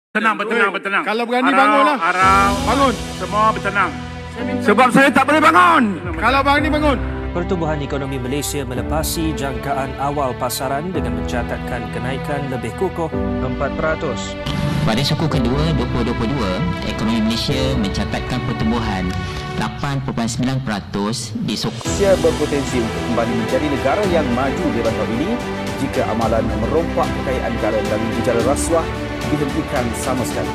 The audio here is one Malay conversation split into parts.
Tenang, bertenang, bertenang. Kalau berani bangunlah. Bangun. Semua bertenang. Sebab saya tak boleh bangun. Kalau berani bangun. Pertumbuhan ekonomi Malaysia melepasi jangkaan awal pasaran dengan mencatatkan kenaikan lebih kukuh 4%. Pada suku kedua 2022, ekonomi Malaysia mencatatkan pertumbuhan 8.9% di suku. Malaysia berpotensi untuk kembali menjadi negara yang maju di rantau ini jika amalan merompak kekayaan negara dan gejala rasuah dihentikan sama sekali.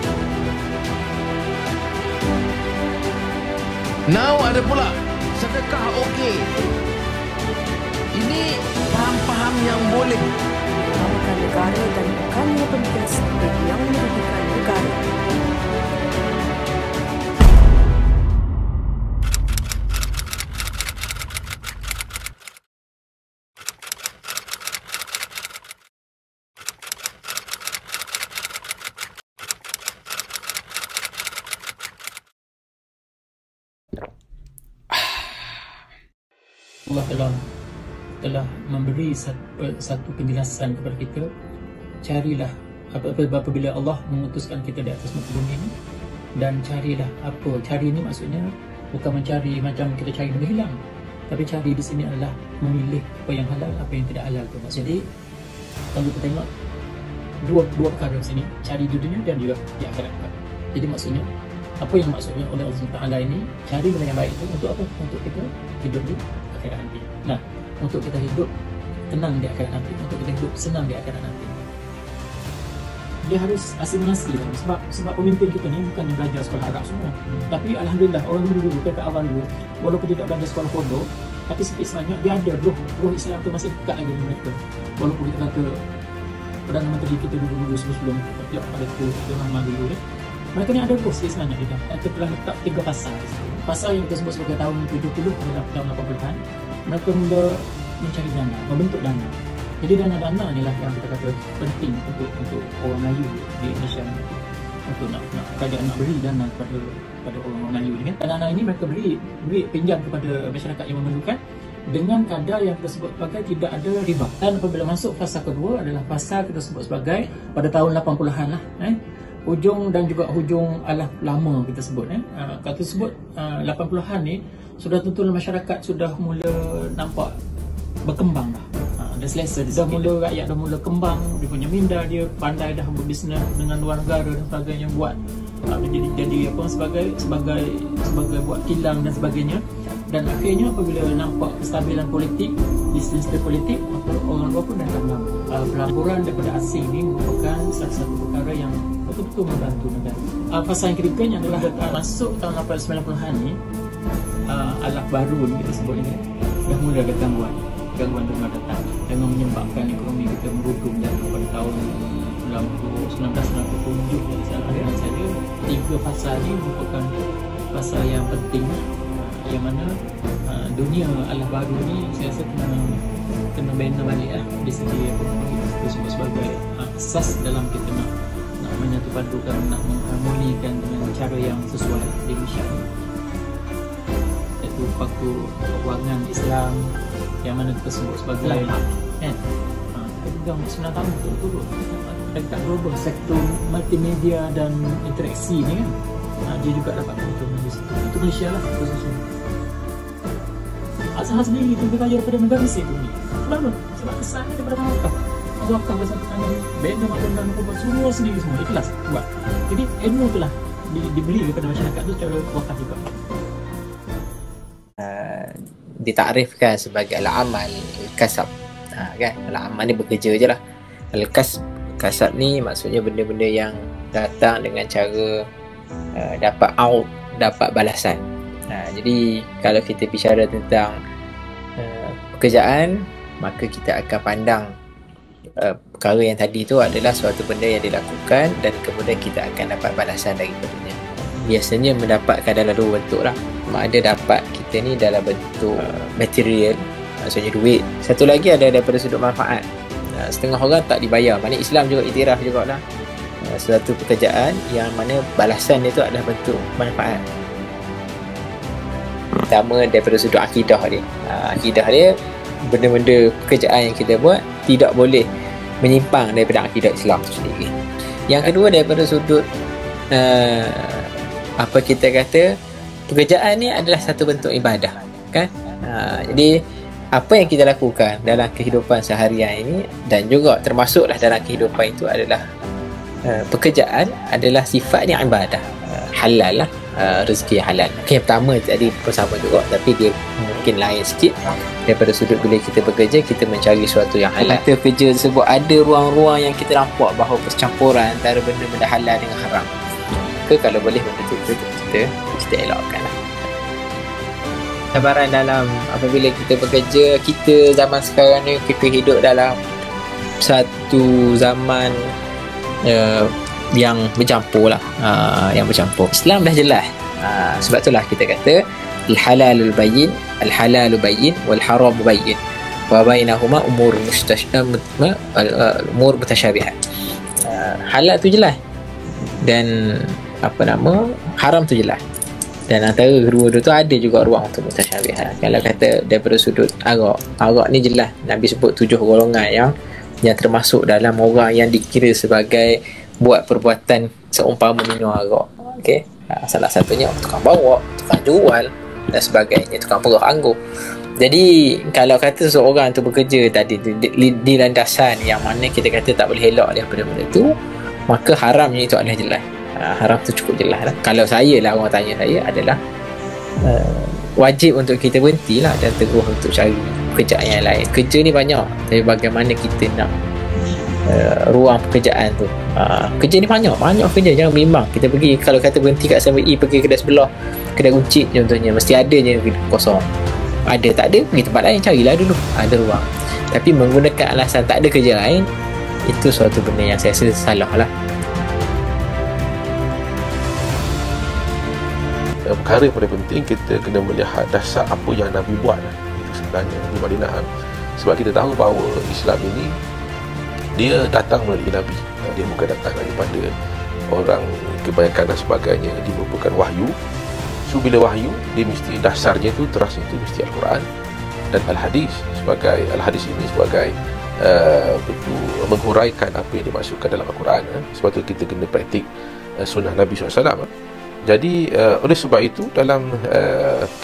Now ada pula sedekah okey. Ini faham-faham yang boleh merugikan negara dan bukannya penting sampai yang merugikan negara. Allah telah memberi satu penjelasan kepada kita. Carilah apabila Allah mengutuskan kita di atas muka bumi ini, dan carilah apa. Cari ini maksudnya bukan mencari macam kita cari benda hilang, tapi cari di sini adalah memilih apa yang halal, apa yang tidak halal. Jadi kalau kita tengok dua perkara di sini, cari di dunia dan juga di akhirat. Jadi maksudnya apa yang maksudnya oleh Allah Taala ini, cari benda yang baik itu untuk apa? Untuk kita hidup di akhirat nanti. Nah, untuk kita hidup tenang di akhirat nanti, untuk kita hidup senang di akhirat nanti, dia harus asimilasi. Sebab pemimpin kita ni bukan yang belajar sekolah Arab semua, tapi alhamdulillah orang dulu pada awal dulu, walaupun tidak belajar sekolah pondok, tapi sebenarnya dia ada roh Islam tu masih dekat lagi dengan mereka. Walaupun kita kata Perdana Menteri kita dulu sebelum dia pada tu Mahathir dulu ni, mereka ni ada roh sebenarnya kita. Kita telah letak 3 fasa. Fasa yang kita sebut sebagai tahun 70 adalah tahun 80-an. Mereka mula mencari dana, membentuk dana. Jadi dana-dana inilah yang kita kata penting untuk orang Melayu di Indonesia, untuk nak beri dana kepada orang Melayu ni kan. Dana ini mereka beri pinjam kepada masyarakat yang memerlukan dengan kadar yang kita sebut sebagai tidak ada riba. Dan apabila masuk fasa kedua adalah fasa kita sebut sebagai pada tahun 80-an lah, hujung dan juga hujung alah lama kita sebut. Kata sebut 80-an ni sudah tentu masyarakat sudah mula nampak berkembang dah. Dah selesa dah mula, rakyat dah mula kembang, dia punya minda, dia pandai dah berbisnes dengan luar negara dan sebagainya, buat jadi apa sebagai buat kilang dan sebagainya. Dan akhirnya apabila nampak kestabilan politik, bisnes politik, maka orang luar pun datang melambur. Pelaburan daripada asing ni merupakan salah satu perkara yang betul-betul membantu negara. Fasa yang ketiganya adalah masuk tahun 90-an ni, alat baru ni kita sebut ini dah mula ada gangguan tu mula datang dengan menyebabkan ekonomi kita merudum. Dan pada tahun 1997 dengan saya, 3 fasa ni merupakan fasa yang penting, yang mana dunia alat baru ni saya rasa kena bina balik lah di segi ekonomi kita sebut sebagai asas dalam kita nak menyatupadukan, nak mengharmonikan dengan cara yang sesuai di Malaysia ni, iaitu paku kewangan Islam yang mana kita sebut sebagai kan, pegang 9 tahun turun dekat global sektor multimedia dan interaksi ni kan, dia juga dapat keuntungan di situ. Untuk Malaysia lah khususnya. Azhar sendiri itu lebih kaya daripada negara Mesir tu ni. Sebab apa? Sebab kesannya daripada Makkah. Allah akan bersama dengan benda makanan dan semua sendiri semua ikhlas buat. Jadi ilmu tu lah dibeli kepada masyarakat tu secara wakaf juga. Ditakrifkan sebagai al-amal kasab, kan? Al-amal ni bekerja je lah. Kasab ni maksudnya benda-benda yang datang dengan cara dapat balasan. Jadi kalau kita bicara tentang pekerjaan, maka kita akan pandang perkara yang tadi tu adalah suatu benda yang dilakukan dan kemudian kita akan dapat balasan daripadanya. Biasanya mendapatkan dalam 2 bentuk lah. Ada dapat kita ni dalam bentuk material, maksudnya duit. Satu lagi ada daripada sudut manfaat. Setengah orang tak dibayar, maknanya Islam juga iktiraf juga lah suatu pekerjaan yang mana balasan dia tu adalah bentuk manfaat. Pertama daripada sudut akidah dia. Akidah dia, benda-benda pekerjaan yang kita buat tidak boleh menyimpang daripada akidah Islam tu sendiri. Yang kedua, daripada sudut apa kita kata, pekerjaan ni adalah satu bentuk ibadah, kan? Jadi apa yang kita lakukan dalam kehidupan seharian ini, dan juga termasuklah dalam kehidupan itu adalah pekerjaan, adalah sifatnya ibadah, halal lah, rezeki halal. Yang pertama tadi bersama juga, tapi dia mungkin lain sikit. Daripada sudut bila kita bekerja, kita mencari sesuatu yang halal. Kita kerja tersebut ada ruang-ruang yang kita nampak bahawa percampuran antara benda-benda halal dengan haram, ke kalau boleh benda tu kita elakkan lah. Cabaran dalam apabila kita bekerja, kita zaman sekarang ni kita hidup dalam satu zaman yang bercampur lah, yang bercampur. Islam dah jelas, sebab itulah kita kata al-halalul bayyin, al-halalu bayyin wal haramu bayyin wa bainahuma umur mutasyabihat. Halal tu jelas dan haram tu jelas, dan antara kedua-dua tu ada juga ruang untuk mutasyabihat. Kalau kata daripada sudut arak ni jelas Nabi sebut 7 golongan yang termasuk dalam orang yang dikira sebagai buat perbuatan seumpama minum arak. Okey, salah satunya tukang bawa, tukang jual dan sebagainya, tukang perah anggur. Jadi kalau kata seorang tu bekerja tadi di landasan yang mana kita kata tak boleh elak daripada benda tu, maka haramnya itu adalah jelas. Haram tu cukup jelas lah. Kalau saya lah, orang tanya saya, adalah wajib untuk kita berhenti lah dan teguh untuk cari pekerjaan yang lain. Kerja ni banyak, tapi bagaimana kita nak ruang pekerjaan tu. Kerja ni banyak kerja. Jangan bimbang kita pergi, kalau kata berhenti kat SME, pergi kedai sebelah, kedai kunci contohnya, mesti ada je kosong. Ada tak ada, pergi tempat lain, carilah dulu ada ruang. Tapi menggunakan alasan tak ada kerja lain, itu suatu benda yang saya rasa salah lah. Perkara yang paling penting, kita kena melihat dasar apa yang Nabi buat itu sebenarnya di Madinah. Sebab kita tahu bahawa Islam ini dia datang melalui Nabi, dia bukan datang daripada orang kebanyakan dan sebagainya. Dia merupakan wahyu. So bila wahyu, dia mesti dasarnya tu, terasnya tu mesti Al-Quran dan Al-Hadis. Sebagai Al-Hadis ini sebagai menghuraikan apa yang dimasukkan dalam Al-Quran. Sebab tu kita kena praktik sunnah Nabi SAW. Jadi oleh sebab itu, dalam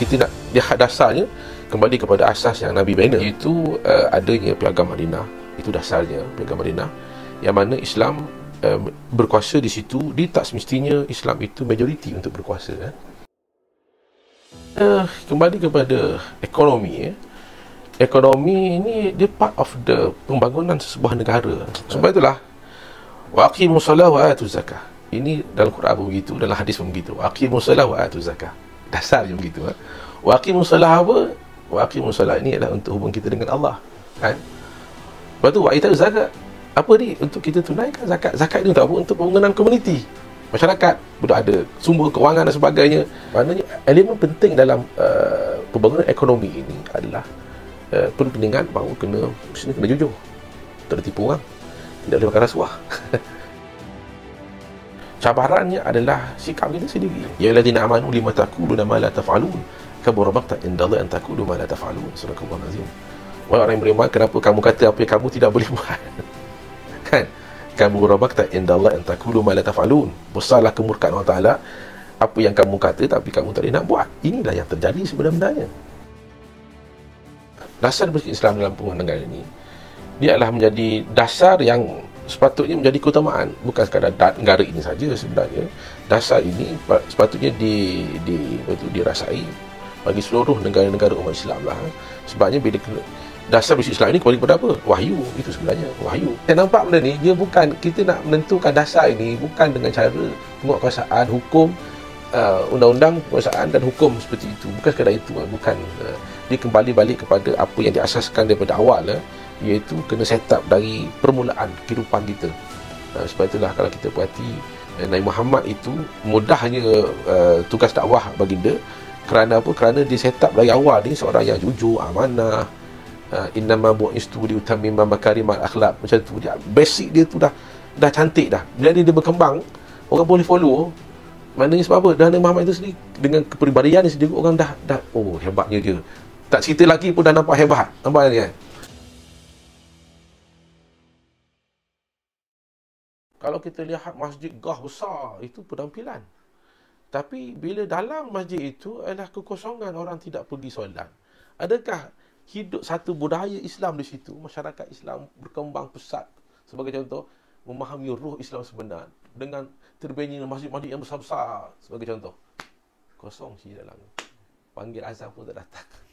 kita nak lihat dasarnya, kembali kepada asas yang Nabi bina, iaitu adanya Piagam Madinah. Itu dasarnya Piagam Madinah, yang mana Islam berkuasa di situ. Dia tak semestinya Islam itu majoriti untuk berkuasa. Kembali kepada ekonomi, ekonomi ini dia part of the pembangunan sebuah negara. Sebab itulah wa aqimus salah wa atuz zakah. Ini dalam Quran pun begitu, dalam hadis pun begitu. Wa aqimus salah wa atuz zakah. Dasarnya begitu. Wa aqimus salah apa? Wa aqimus salah ini adalah untuk hubung kita dengan Allah, kan? Lepas tu wa ita'uz zakat, apa ni? Untuk kita tunaikan zakat. Zakat ni untuk apa? Untuk pembangunan komuniti, masyarakat, ada sumber kewangan dan sebagainya. Maknanya elemen penting dalam pembangunan ekonomi ini adalah pentingan bahawa kena jujur, tak ada tipu orang, tidak boleh makan rasuah. Cabarannya adalah sikap kita sendiri. Ya allazina amanu lima taquluna ma la taf'alun kabura maqtan indallahi an taqulu ma la taf'alun. Surah Al-Azim. Wahai orang yang beriman, kenapa kamu kata apa yang kamu tidak boleh buat? Kan? Kabura maqtan indallahi an taqulu ma la taf'alun. Besarlah kemurkaan Allah Taala apa yang kamu kata tapi kamu tak boleh nak buat. Inilah yang terjadi sebenarnya. Dasar Islam dalam pembangunan negara ini, dia adalah menjadi dasar yang sepatutnya menjadi keutamaan, bukan sekadar negara ini saja. Sebenarnya dasar ini sepatutnya dirasai bagi seluruh negara-negara umat Islam lah. Sebabnya bila dasar Islam ini kembali kepada apa? Wahyu. Itu sebenarnya wahyu. Saya nampak benda ni, dia bukan, kita nak menentukan dasar ini bukan dengan cara penguatkuasaan hukum, undang-undang penguasaan dan hukum seperti itu. Bukan sekadar itu, bukan. Dia kembali balik kepada apa yang diasaskan daripada awal, iaitu kena set up dari permulaan kehidupan kita. Sebab itulah kalau kita perhati, Nabi Muhammad itu mudahnya tugas dakwah baginda. Kerana apa? Kerana dia set up dari awal ni seorang yang jujur, amanah. Innama bu'istu liutammima makarimal akhlaq. Macam tu dia, basic dia tu dah cantik dah. Bila dia berkembang, orang boleh follow. Maknanya sebab apa? Dan Nabi Muhammad itu sendiri dengan kepribadian dia sendiri, orang dah oh, hebatnya dia. Tak cerita lagi pun dah nampak hebat. Nampak kan? Kalau kita lihat masjid gah besar, itu penampilan. Tapi bila dalam masjid itu adalah kekosongan, orang tidak pergi solat. Adakah hidup satu budaya Islam di situ? Masyarakat Islam berkembang pesat. Sebagai contoh, memahami ruh Islam sebenar. Dengan terbina masjid-masjid yang besar-besar. Sebagai contoh. Kosong sih dalam. Panggil azan pun tak datang.